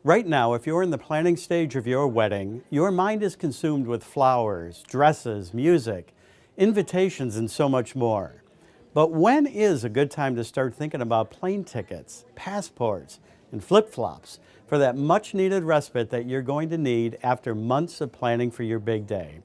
Right now, if you're in the planning stage of your wedding, your mind is consumed with flowers, dresses, music, invitations, and so much more. But when is a good time to start thinking about plane tickets, passports, and flip-flops for that much-needed respite that you're going to need after months of planning for your big day?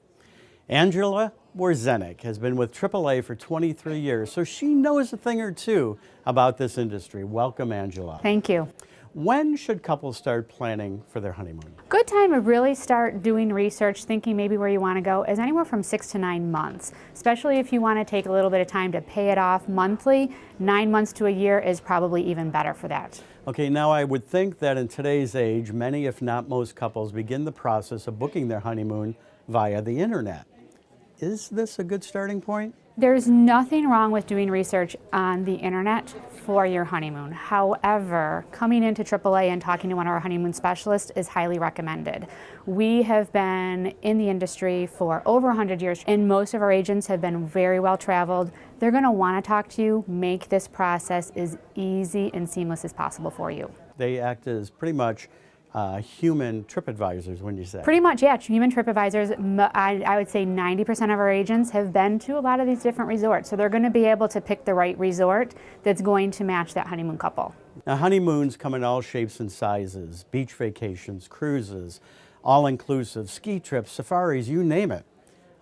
Angela Wawrzynek has been with AAA for 23 years, so she knows a thing or two about this industry. Welcome, Angela. Thank you. When should couples start planning for their honeymoon? Good time to really start doing research, thinking maybe where you want to go, is anywhere from 6 to 9 months. Especially if you want to take a little bit of time to pay it off monthly, 9 months to a year is probably even better for that. Okay, now I would think that in today's age, many if not most couples begin the process of booking their honeymoon via the internet. Is this a good starting point? There's nothing wrong with doing research on the internet for your honeymoon. However, coming into AAA and talking to one of our honeymoon specialists is highly recommended. We have been in the industry for over 100 years, and most of our agents have been very well traveled. They're going to want to talk to you, make this process as easy and seamless as possible for you. They act as pretty much human trip advisors, when you say. Pretty much, yeah, human trip advisors. I would say 90% of our agents have been to a lot of these different resorts, so they're going to be able to pick the right resort that's going to match that honeymoon couple. Now, honeymoons come in all shapes and sizes: beach vacations, cruises, all-inclusive, ski trips, safaris, you name it.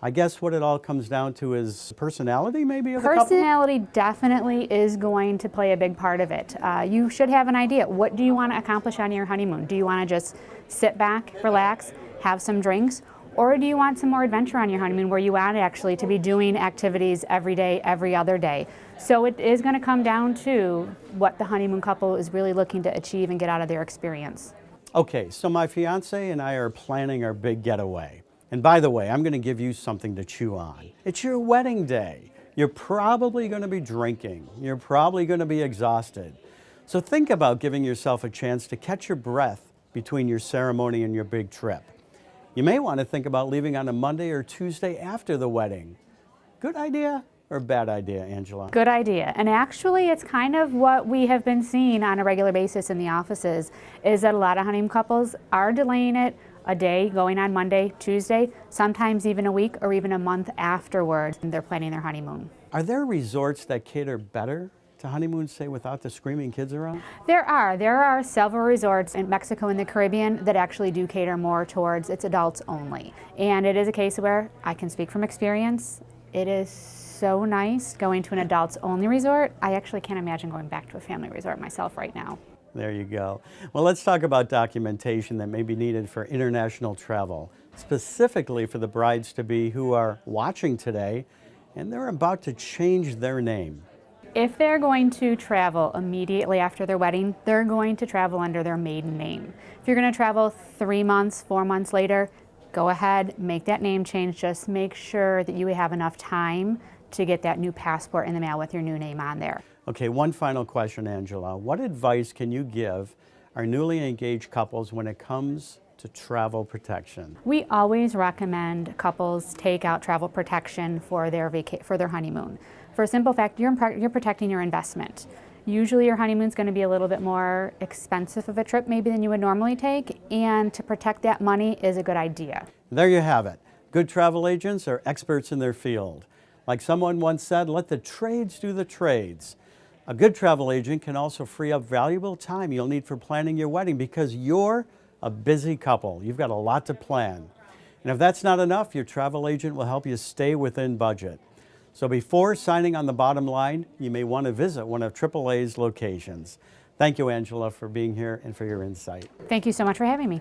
I guess what it all comes down to is personality, maybe, of the couple? Personality definitely is going to play a big part of it. You should have an idea. What do you want to accomplish on your honeymoon? Do you want to just sit back, relax, have some drinks? Or do you want some more adventure on your honeymoon where you want actually to be doing activities every day, every other day? So it is going to come down to what the honeymoon couple is really looking to achieve and get out of their experience. Okay, so my fiance and I are planning our big getaway. And by the way, I'm going to give you something to chew on. It's your wedding day. You're probably going to be drinking. You're probably going to be exhausted. So think about giving yourself a chance to catch your breath between your ceremony and your big trip. You may want to think about leaving on a Monday or Tuesday after the wedding. Good idea or bad idea, Angela? Good idea. And actually, it's kind of what we have been seeing on a regular basis in the offices, is that a lot of honeymoon couples are delaying it a day, going on Monday, Tuesday, sometimes even a week or even a month afterward, and they're planning their honeymoon. Are there resorts that cater better to honeymoons, say, without the screaming kids around? There are several resorts in Mexico and the Caribbean that actually do cater more towards it's adults only. And it is a case where I can speak from experience. It is so nice going to an adults only resort. I actually can't imagine going back to a family resort myself right now. There you go. Well, let's talk about documentation that may be needed for international travel, specifically for the brides-to-be who are watching today and they're about to change their name. If they're going to travel immediately after their wedding, they're going to travel under their maiden name. If you're going to travel 3 months, 4 months later, go ahead, make that name change. Just make sure that you have enough time to get that new passport in the mail with your new name on there. Okay, one final question, Angela. What advice can you give our newly engaged couples when it comes to travel protection? We always recommend couples take out travel protection for their honeymoon. For a simple fact, you're protecting your investment. Usually your honeymoon's going to be a little bit more expensive of a trip maybe than you would normally take, and to protect that money is a good idea. There you have it. Good travel agents are experts in their field. Like someone once said, let the trades do the trades. A good travel agent can also free up valuable time you'll need for planning your wedding because you're a busy couple. You've got a lot to plan. And if that's not enough, your travel agent will help you stay within budget. So before signing on the bottom line, you may want to visit one of AAA's locations. Thank you, Angela, for being here and for your insight. Thank you so much for having me.